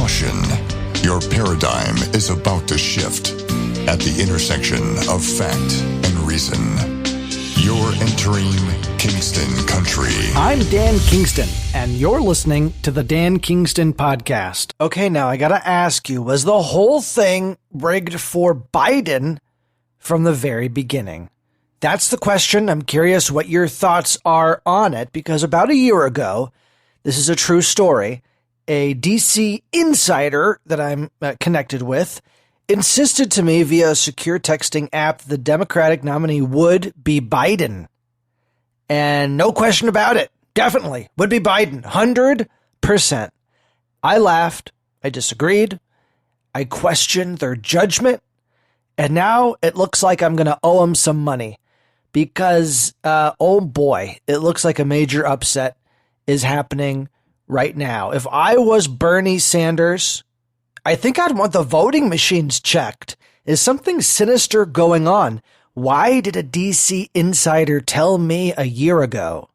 caution. Your paradigm is about to shift at the intersection of fact and reason. You're entering Kingston Country. I'm Dan Kingston, and you're listening to the Dan Kingston Podcast. Okay, now I gotta ask you, was the whole thing rigged for Biden from the very beginning? That's the question. I'm curious what your thoughts are on it, because about a year ago, this is a true story, a DC insider that I'm connected with insisted to me via a secure texting app the Democratic nominee would be Biden. And no question about it, definitely would be Biden, 100%. I laughed, I disagreed, I questioned their judgment, and now it looks like I'm going to owe them some money because, oh boy, it looks like a major upset is happening right now. If I was Bernie Sanders, I think I'd want the voting machines checked. Is something sinister going on? Why did a DC insider tell me a year ago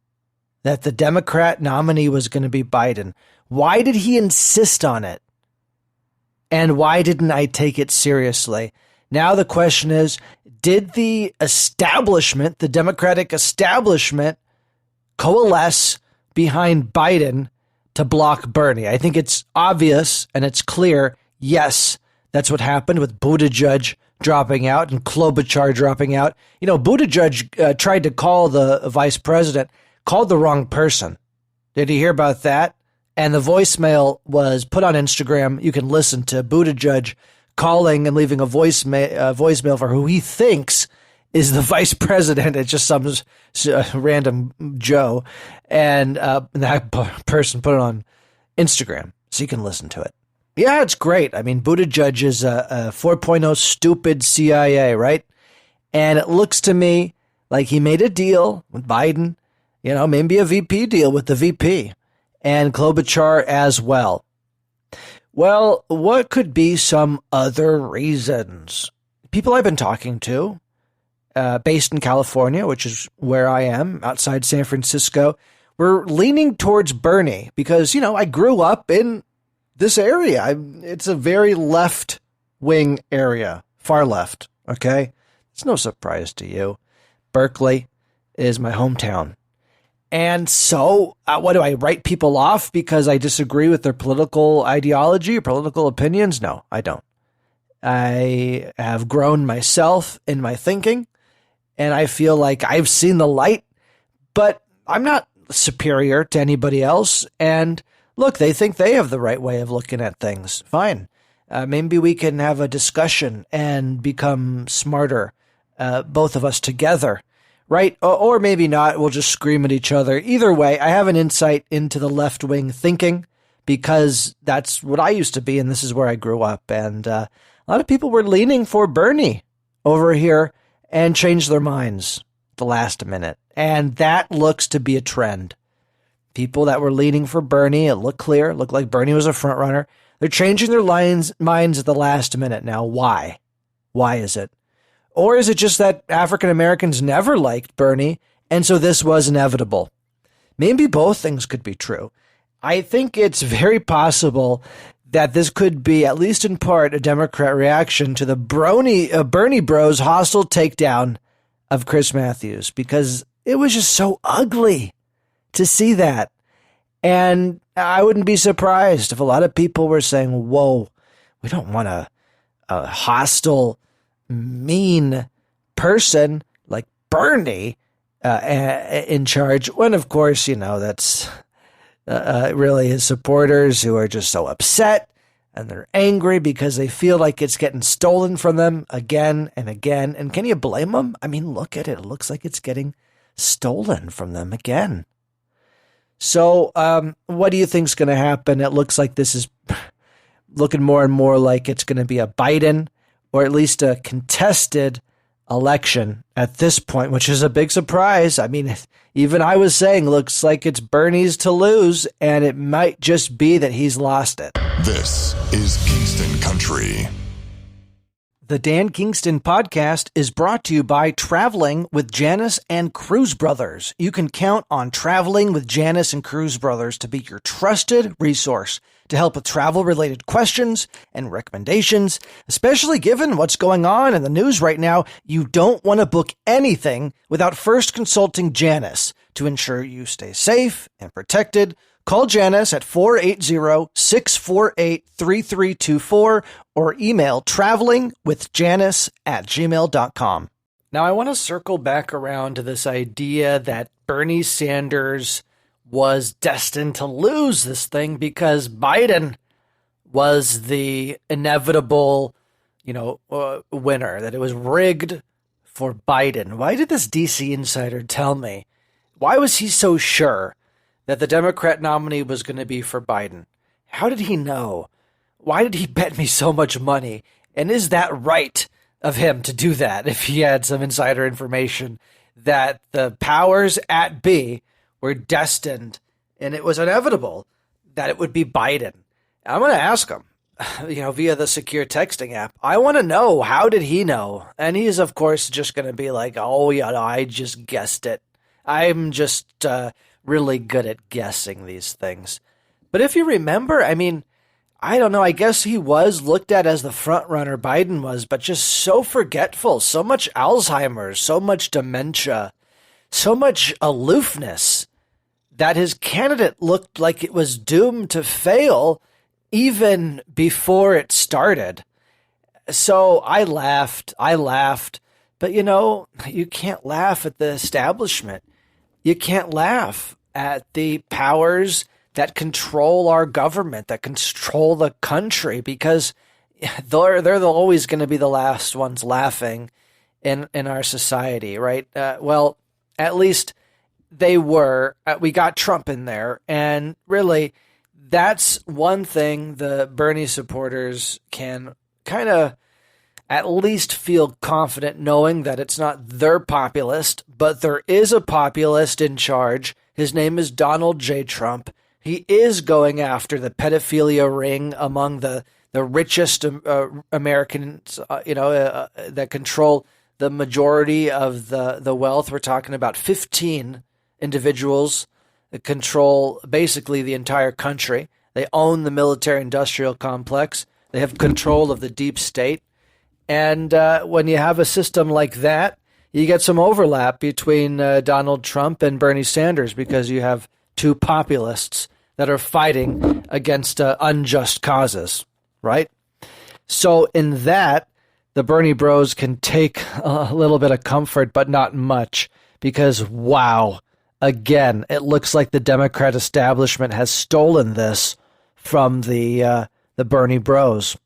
that the Democrat nominee was going to be Biden? Why did he insist on it? And why didn't I take it seriously? Now the question is, did the establishment, the Democratic establishment, coalesce behind Biden to block Bernie? I think it's obvious and it's clear. Yes, that's what happened with Buttigieg dropping out and Klobuchar dropping out. You know, Buttigieg tried to call the vice president, called the wrong person. Did you hear about that? And the voicemail was put on Instagram. You can listen to Buttigieg calling and leaving a voicemail for who he thinks is the vice president. It's just some random Joe. And that person put it on Instagram, so you can listen to it. Yeah, it's great. I mean, Buttigieg is a 4.0 stupid CIA, right? And it looks to me like he made a deal with Biden, you know, maybe a VP deal with the VP and Klobuchar as well. Well, what could be some other reasons? People I've been talking to, based in California, which is where I am, outside San Francisco, we're leaning towards Bernie because, you know, I grew up in this area. It's a very left-wing area, far left, okay? It's no surprise to you. Berkeley is my hometown. And so, what do I write people off because I disagree with their political ideology or political opinions? No, I don't. I have grown myself in my thinking, and I feel like I've seen the light, but I'm not superior to anybody else. And look, they think they have the right way of looking at things. Fine. Maybe we can have a discussion and become smarter, both of us together. Right? Or maybe not. We'll just scream at each other. Either way, I have an insight into the left-wing thinking because that's what I used to be, and this is where I grew up. And a lot of people were leaning for Bernie over here and changed their minds at the last minute. And that looks to be a trend. People that were leaning for Bernie, it looked clear, it looked like Bernie was a front runner. They're changing their minds at the last minute now. Why? Why is it? Or is it just that African Americans never liked Bernie, and so this was inevitable? Maybe both things could be true. I think it's very possible that this could be, at least in part, a Democrat reaction to the Bernie bros' hostile takedown of Chris Matthews, because it was just so ugly to see that. And I wouldn't be surprised if a lot of people were saying, whoa, we don't want a hostile, mean person like Bernie in charge, when of course, you know, that's really his supporters who are just so upset and they're angry because they feel like it's getting stolen from them again and again. And can you blame them? I mean, look at it. It looks like it's getting stolen from them again. So what do you think is going to happen? It looks like this is looking more and more like it's going to be a Biden, or at least a contested election at this point, which is a big surprise. I mean, even I was saying, looks like it's Bernie's to lose, and it might just be that he's lost it. This is Kingston Country. The Dan Kingston podcast is brought to you by Traveling with Janice and Cruise Brothers. You can count on Traveling with Janice and Cruise Brothers to be your trusted resource to help with travel-related questions and recommendations, especially given what's going on in the news right now. You don't want to book anything without first consulting Janice to ensure you stay safe and protected. Call Janice at 480-648-3324 or email travelingwithjanice@gmail.com. Now, I want to circle back around to this idea that Bernie Sanders was destined to lose this thing because Biden was the inevitable, winner, that it was rigged for Biden. Why did this DC insider tell me? Why was he so sure that the Democrat nominee was going to be for Biden? How did he know? Why did he bet me so much money? And is that right of him to do that if he had some insider information that the powers at be were destined and it was inevitable that it would be Biden? I'm going to ask him, via the secure texting app. I want to know, how did he know? And he's, of course, just going to be like, oh, yeah, I just guessed it. I'm just really good at guessing these things. But if you remember, I don't know, I guess he was looked at as the front runner, Biden was, but just so forgetful, so much Alzheimer's, so much dementia, so much aloofness that his candidate looked like it was doomed to fail even before it started. So I laughed, but you can't laugh at the establishment. You can't laugh at the powers that control our government, that control the country, because they're always going to be the last ones laughing in our society, right? Well, at least they were. We got Trump in there, and really, that's one thing the Bernie supporters can kind of at least feel confident knowing that it's not their populist, but there is a populist in charge. His name is Donald J. Trump. He is going after the pedophilia ring among the richest Americans, that control the majority of the wealth. We're talking about 15 individuals that control basically the entire country. They own the military-industrial complex. They have control of the deep state. And when you have a system like that, you get some overlap between Donald Trump and Bernie Sanders, because you have two populists that are fighting against unjust causes, right? So in that, the Bernie bros can take a little bit of comfort, but not much, because, wow, again, it looks like the Democrat establishment has stolen this from the Bernie bros.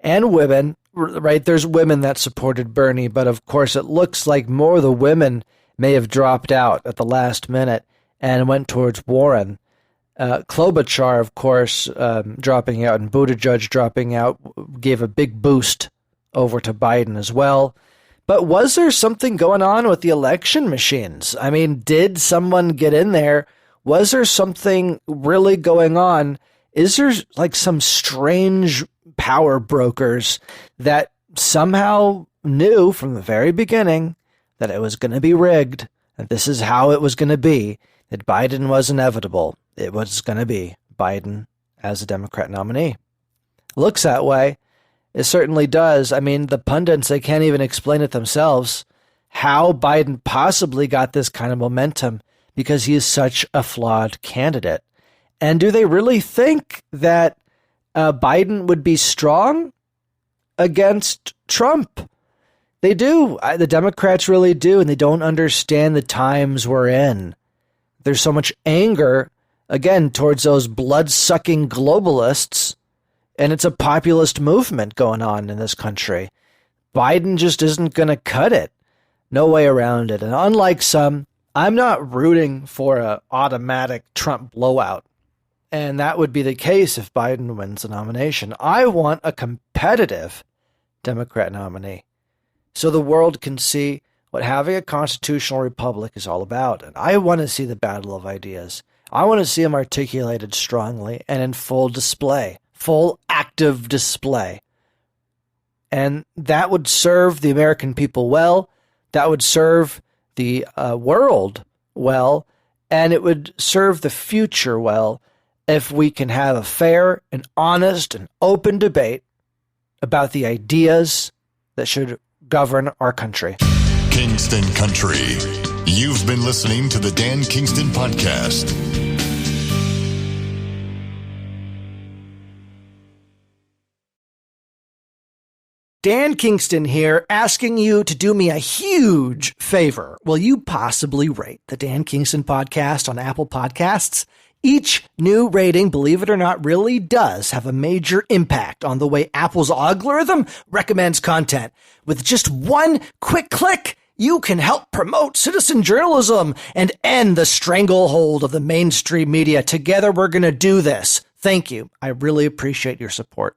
And women, right? There's women that supported Bernie, but of course it looks like more of the women may have dropped out at the last minute and went towards Warren. Klobuchar, of course, dropping out, and Buttigieg dropping out gave a big boost over to Biden as well. But was there something going on with the election machines? Did someone get in there? Was there something really going on? Is there like some strange power brokers that somehow knew from the very beginning that it was going to be rigged, that this is how it was going to be, that Biden was inevitable? It was going to be Biden as a Democrat nominee. Looks that way. It certainly does. The pundits, they can't even explain it themselves, how Biden possibly got this kind of momentum, because he is such a flawed candidate. And do they really think that Biden would be strong against Trump? They do. The Democrats really do, and they don't understand the times we're in. There's so much anger, again, towards those blood-sucking globalists, and it's a populist movement going on in this country. Biden just isn't going to cut it. No way around it. And unlike some, I'm not rooting for an automatic Trump blowout. And that would be the case if Biden wins the nomination. I want a competitive Democrat nominee, so the world can see what having a constitutional republic is all about. And I want to see the battle of ideas. I want to see them articulated strongly and in full display, full active display. And that would serve the American people well. That would serve the world well. And it would serve the future well if we can have a fair and honest and open debate about the ideas that should govern our country. Kingston Country. You've been listening to the Dan Kingston Podcast. Dan Kingston here, asking you to do me a huge favor. Will you possibly rate the Dan Kingston Podcast on Apple Podcasts? Each new rating, believe it or not, really does have a major impact on the way Apple's algorithm recommends content. With just one quick click, you can help promote citizen journalism and end the stranglehold of the mainstream media. Together, we're going to do this. Thank you. I really appreciate your support.